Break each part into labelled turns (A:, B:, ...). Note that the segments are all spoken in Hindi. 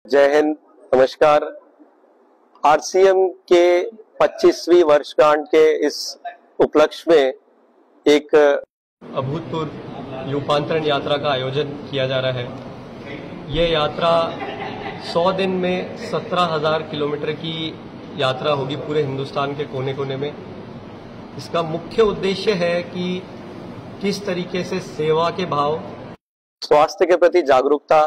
A: जय हिंद, नमस्कार। आरसीएम के 25वीं वर्षगांठ के इस उपलक्ष्य में एक अभूतपूर्व रूपांतरण यात्रा का आयोजन किया जा रहा है। यह यात्रा 100 दिन में 17,000 किलोमीटर की यात्रा होगी पूरे हिंदुस्तान के कोने कोने में। इसका मुख्य उद्देश्य है कि किस तरीके से सेवा के भाव, स्वास्थ्य के प्रति जागरूकता,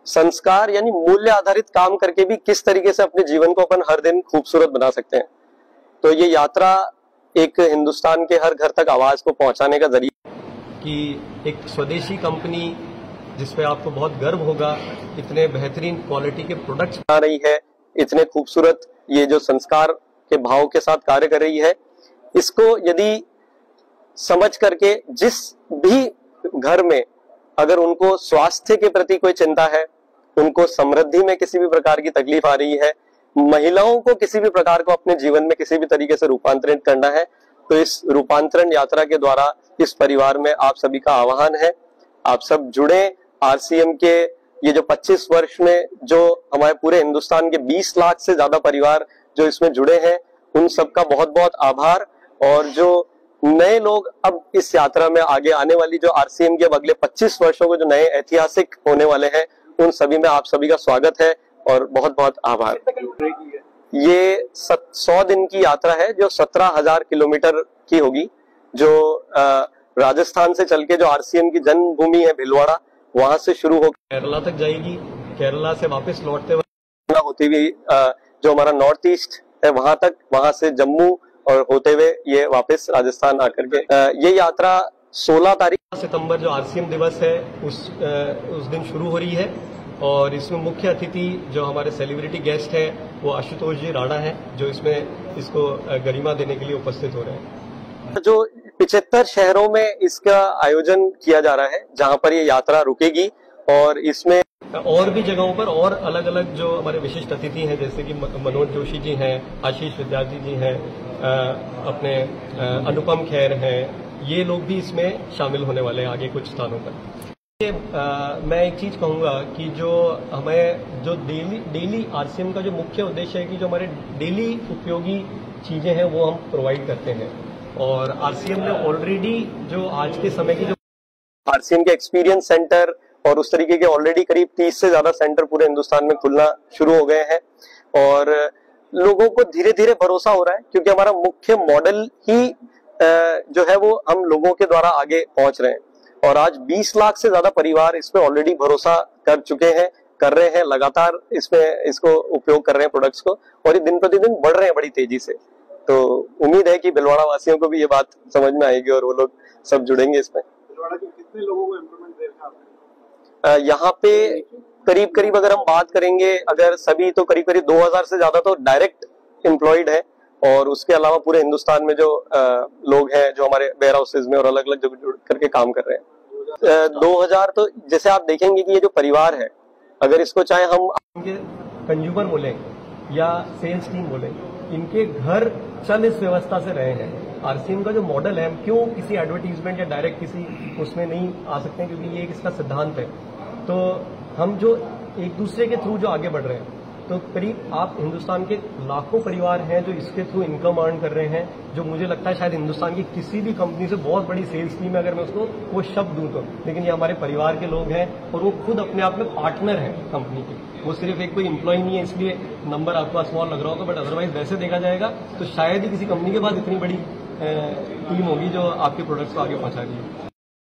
A: संस्कार यानी मूल्य आधारित काम करके भी किस तरीके से अपने जीवन को अपन हर दिन खूबसूरत बना सकते हैं। तो ये यात्रा एक हिंदुस्तान के हर घर तक आवाज को पहुंचाने का जरिया कि एक स्वदेशी कंपनी जिसपे आपको बहुत गर्व होगा, इतने बेहतरीन क्वालिटी के प्रोडक्ट्स बना रही है, इतने खूबसूरत ये जो संस्कार के भाव के साथ कार्य कर रही है, इसको यदि समझ करके जिस भी घर में अगर उनको स्वास्थ्य के प्रति कोई चिंता है, उनको समृद्धि में किसी भी प्रकार की तकलीफ आ रही है, महिलाओं को किसी भी प्रकार को अपने जीवन में किसी भी तरीके से रूपांतरित करना है, तो इस रूपांतरण यात्रा के द्वारा इस परिवार में आप सभी का आह्वान है, आप सब जुड़े। आरसीएम के ये जो 25 वर्ष में जो हमारे पूरे हिंदुस्तान के 20 लाख से ज्यादा परिवार जो इसमें जुड़े हैं, उन सबका बहुत बहुत आभार। और जो नए लोग अब इस यात्रा में आगे आने वाली जो आरसीएम के अगले 25 वर्षों के जो नए ऐतिहासिक होने वाले हैं, उन सभी में आप सभी का स्वागत है और बहुत बहुत आभार। ये 100 दिन की यात्रा है जो 17,000 किलोमीटर की होगी, जो राजस्थान से चल के जो आरसीएम की जन्मभूमि है भीलवाड़ा, वहां से शुरू होकर केरला तक जाएगी। केरला से वापस लौटते हुए होती हुई जो हमारा नॉर्थ ईस्ट है वहां तक, वहां से जम्मू और होते हुए ये वापस राजस्थान आकर के ये यात्रा 16 तारीख सितंबर जो आरसीएम दिवस है उस दिन शुरू हो रही है। और इसमें मुख्य अतिथि जो हमारे सेलिब्रिटी गेस्ट है वो आशुतोष जी राणा है, जो इसमें इसको गरिमा देने के लिए उपस्थित हो रहे हैं। जो 75 शहरों में इसका आयोजन किया जा रहा है, जहां पर ये यात्रा रुकेगी और इसमें और भी जगहों पर और अलग अलग जो हमारे विशिष्ट अतिथि हैं, जैसे कि मनोज जोशी जी हैं, आशीष विद्यार्थी जी हैं, अपने अनुपम खेर हैं, ये लोग भी इसमें शामिल होने वाले हैं आगे कुछ स्थानों पर। मैं एक चीज कहूंगा कि जो हमें जो डेली आरसीएम का जो मुख्य उद्देश्य है कि जो हमारे डेली उपयोगी चीजें हैं वो हम प्रोवाइड करते हैं। और आरसीएम ने ऑलरेडी जो आज के समय की जो आरसीएम के एक्सपीरियंस सेंटर और उस तरीके के ऑलरेडी करीब 30 से ज्यादा सेंटर पूरे हिंदुस्तान में खुलना शुरू हो गए हैं और लोगों को धीरे धीरे भरोसा हो रहा है, क्योंकि हमारा मुख्य मॉडल ही जो है वो हम लोगों के द्वारा आगे पहुंच रहे हैं। और आज 20 लाख से ज्यादा परिवार इस पे ऑलरेडी भरोसा कर चुके हैं, कर रहे हैं, लगातार इसको उपयोग कर रहे हैं प्रोडक्ट्स को, और ये दिन प्रतिदिन बढ़ रहे हैं बड़ी तेजी से। तो उम्मीद है कि भीलवाड़ा वासियों को भी ये बात समझ में आएगी और वो लोग सब जुड़ेंगे इसमें।
B: कितने लोगों को इम्प्रूवमेंट देगा?
A: यहाँ पे करीब करीब अगर हम बात करेंगे, अगर सभी तो करीब करीब 2000 से ज्यादा तो डायरेक्ट एम्प्लॉयड है, और उसके अलावा पूरे हिंदुस्तान में जो लोग हैं जो हमारे वेयर हाउसेज में और अलग अलग जगह जुड़ करके काम कर रहे हैं। 2000 तो जैसे आप देखेंगे कि ये जो परिवार है, अगर इसको चाहे हम कंज्यूमर बोले या सेल्स टीम बोले, इनके घर चल इस व्यवस्था से रहे हैं। आरसीएम का जो मॉडल है, हम क्यों किसी एडवर्टीजमेंट या डायरेक्ट किसी उसमें नहीं आ सकते हैं, क्योंकि ये एक इसका सिद्धांत है। तो हम जो एक दूसरे के थ्रू जो आगे बढ़ रहे हैं, तो करीब आप हिंदुस्तान के लाखों परिवार हैं जो इसके थ्रू इनकम अर्न कर रहे हैं, जो मुझे लगता है शायद हिंदुस्तान की किसी भी कंपनी से बहुत बड़ी सेल्स टीम है अगर मैं उसको वो शब्द दूं तो। लेकिन ये हमारे परिवार के लोग हैं और वो खुद अपने आप में पार्टनर है कंपनी के, वो सिर्फ एक कोई एम्प्लॉय नहीं है, इसलिए नंबर आपको स्मॉल लग रहा होगा, बट अदरवाइज वैसे देखा जाएगा तो शायद ही किसी कंपनी के पास इतनी बड़ी टीम होगी जो आपके प्रोडक्ट्स को आगे पहुंचा रही है।